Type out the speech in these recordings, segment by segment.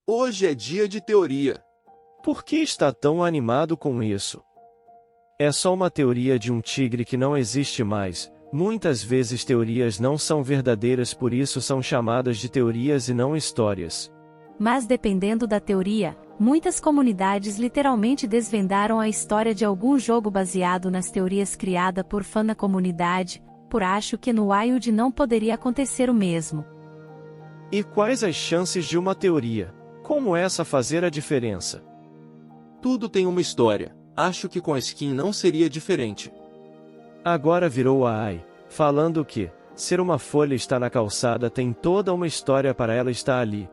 Hoje é dia de teoria. Por que está tão animado com isso? É só uma teoria de um tigre que não existe mais. Muitas vezes teorias não são verdadeiras, por isso são chamadas de teorias e não histórias. Mas dependendo da teoria, muitas comunidades literalmente desvendaram a história de algum jogo baseado nas teorias criadas por fã da comunidade, por acho que no Wild não poderia acontecer o mesmo. E quais as chances de uma teoria, como essa fazer a diferença? Tudo tem uma história. Acho que com a skin não seria diferente. Agora virou a AI, falando que, ser uma folha está na calçada tem toda uma história para ela estar ali.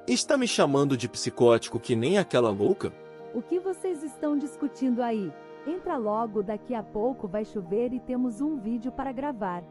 Está me chamando de psicótico que nem aquela louca? O que vocês estão discutindo aí? Entra logo, daqui a pouco vai chover e temos um vídeo para gravar.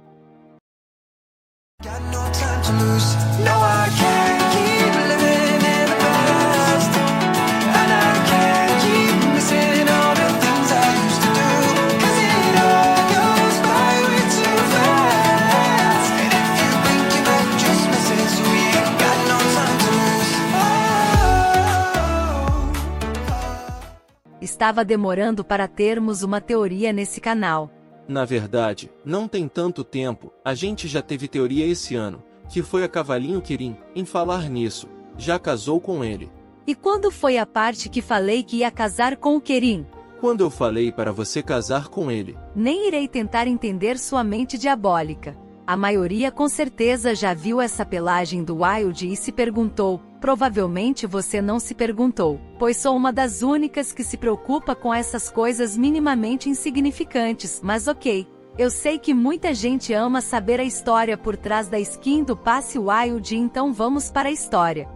Estava demorando para termos uma teoria nesse canal. Na verdade, não tem tanto tempo, a gente já teve teoria esse ano, que foi a Cavalinho Kirin. Em falar nisso, já casou com ele. E quando foi a parte que falei que ia casar com o Kirin? Quando eu falei para você casar com ele. Nem irei tentar entender sua mente diabólica. A maioria com certeza já viu essa pelagem do Wild e se perguntou. Provavelmente você não se perguntou, pois sou uma das únicas que se preocupa com essas coisas minimamente insignificantes, mas ok. Eu sei que muita gente ama saber a história por trás da skin do passe Wild, então vamos para a história.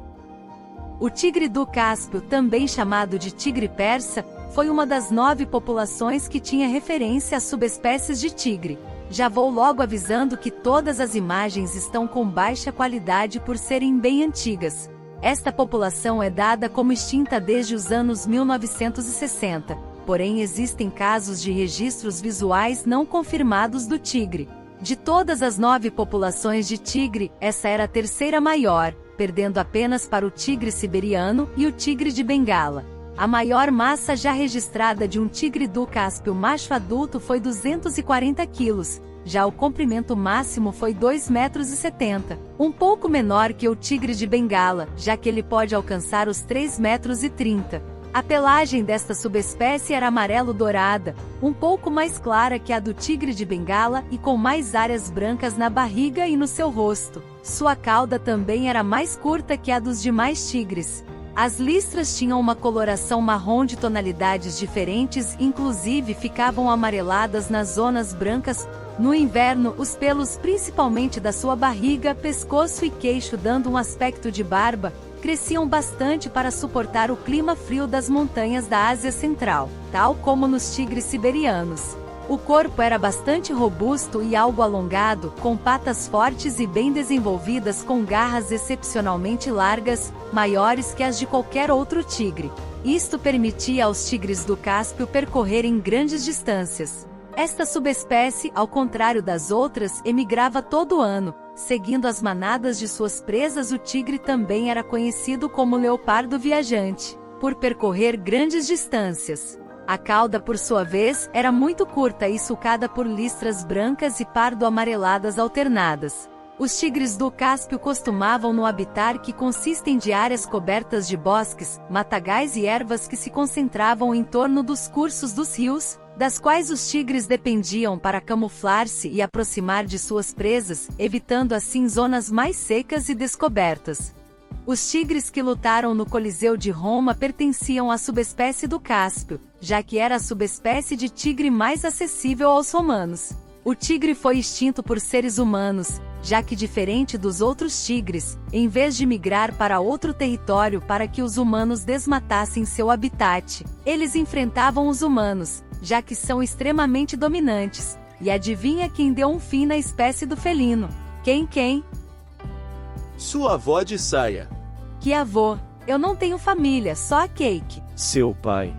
O tigre do Cáspio, também chamado de tigre persa, foi uma das 9 populações que tinha referência a subespécies de tigre. Já vou logo avisando que todas as imagens estão com baixa qualidade por serem bem antigas. Esta população é dada como extinta desde os anos 1960, porém existem casos de registros visuais não confirmados do tigre. De todas as 9 populações de tigre, essa era a terceira maior, perdendo apenas para o tigre siberiano e o tigre de Bengala. A maior massa já registrada de um tigre do Cáspio macho adulto foi 240 quilos. Já o comprimento máximo foi 2,70 m, um pouco menor que o tigre de Bengala, já que ele pode alcançar os 3,30 m. A pelagem desta subespécie era amarelo-dourada, um pouco mais clara que a do tigre de Bengala e com mais áreas brancas na barriga e no seu rosto. Sua cauda também era mais curta que a dos demais tigres. As listras tinham uma coloração marrom de tonalidades diferentes, inclusive ficavam amareladas nas zonas brancas. No inverno, os pelos principalmente da sua barriga, pescoço e queixo, dando um aspecto de barba, cresciam bastante para suportar o clima frio das montanhas da Ásia Central, tal como nos tigres siberianos. O corpo era bastante robusto e algo alongado, com patas fortes e bem desenvolvidas com garras excepcionalmente largas, maiores que as de qualquer outro tigre. Isto permitia aos tigres do Cáspio percorrerem grandes distâncias. Esta subespécie, ao contrário das outras, emigrava todo ano. Seguindo as manadas de suas presas, o tigre também era conhecido como leopardo viajante, por percorrer grandes distâncias. A cauda, por sua vez, era muito curta e sulcada por listras brancas e pardo-amareladas alternadas. Os tigres do Cáspio costumavam no habitar que consistem de áreas cobertas de bosques, matagais e ervas que se concentravam em torno dos cursos dos rios, das quais os tigres dependiam para camuflar-se e aproximar de suas presas, evitando assim zonas mais secas e descobertas. Os tigres que lutaram no Coliseu de Roma pertenciam à subespécie do Cáspio, já que era a subespécie de tigre mais acessível aos romanos. O tigre foi extinto por seres humanos, já que diferente dos outros tigres, em vez de migrar para outro território para que os humanos desmatassem seu habitat, eles enfrentavam os humanos, já que são extremamente dominantes. E adivinha quem deu um fim na espécie do felino? Quem? Sua avó de saia. Que avô? Eu não tenho família, só a Cake. Seu pai.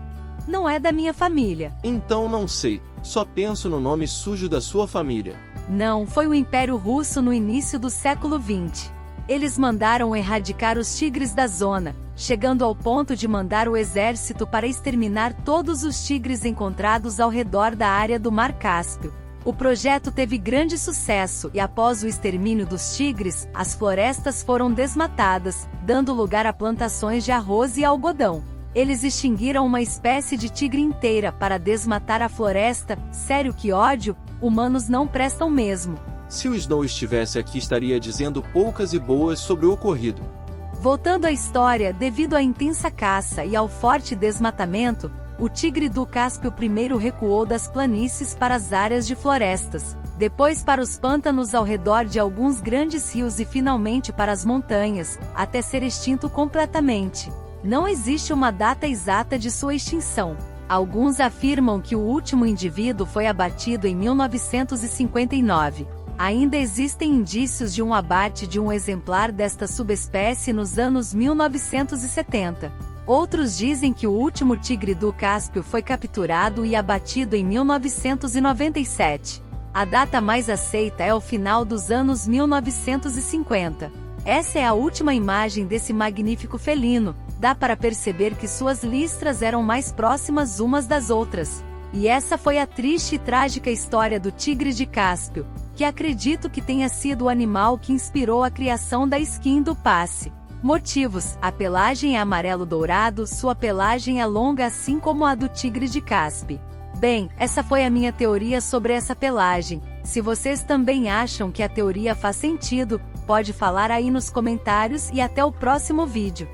Não é da minha família. Então não sei, só penso no nome sujo da sua família. Não, foi o Império Russo no início do século XX. Eles mandaram erradicar os tigres da zona, chegando ao ponto de mandar o exército para exterminar todos os tigres encontrados ao redor da área do Mar Cáspio. O projeto teve grande sucesso e após o extermínio dos tigres, as florestas foram desmatadas, dando lugar a plantações de arroz e algodão. Eles extinguiram uma espécie de tigre inteira para desmatar a floresta. Sério, que ódio! Humanos não prestam mesmo. Se o Snow estivesse aqui, estaria dizendo poucas e boas sobre o ocorrido. Voltando à história, devido à intensa caça e ao forte desmatamento, o tigre do Cáspio primeiro recuou das planícies para as áreas de florestas, depois para os pântanos ao redor de alguns grandes rios e finalmente para as montanhas, até ser extinto completamente. Não existe uma data exata de sua extinção. Alguns afirmam que o último indivíduo foi abatido em 1959. Ainda existem indícios de um abate de um exemplar desta subespécie nos anos 1970. Outros dizem que o último tigre do Cáspio foi capturado e abatido em 1997. A data mais aceita é o final dos anos 1950. Essa é a última imagem desse magnífico felino. Dá para perceber que suas listras eram mais próximas umas das outras. E essa foi a triste e trágica história do tigre de Cáspio, que acredito que tenha sido o animal que inspirou a criação da skin do passe. Motivos: a pelagem é amarelo-dourado, sua pelagem é longa assim como a do tigre de Cáspio. Bem, essa foi a minha teoria sobre essa pelagem. Se vocês também acham que a teoria faz sentido, pode falar aí nos comentários e até o próximo vídeo.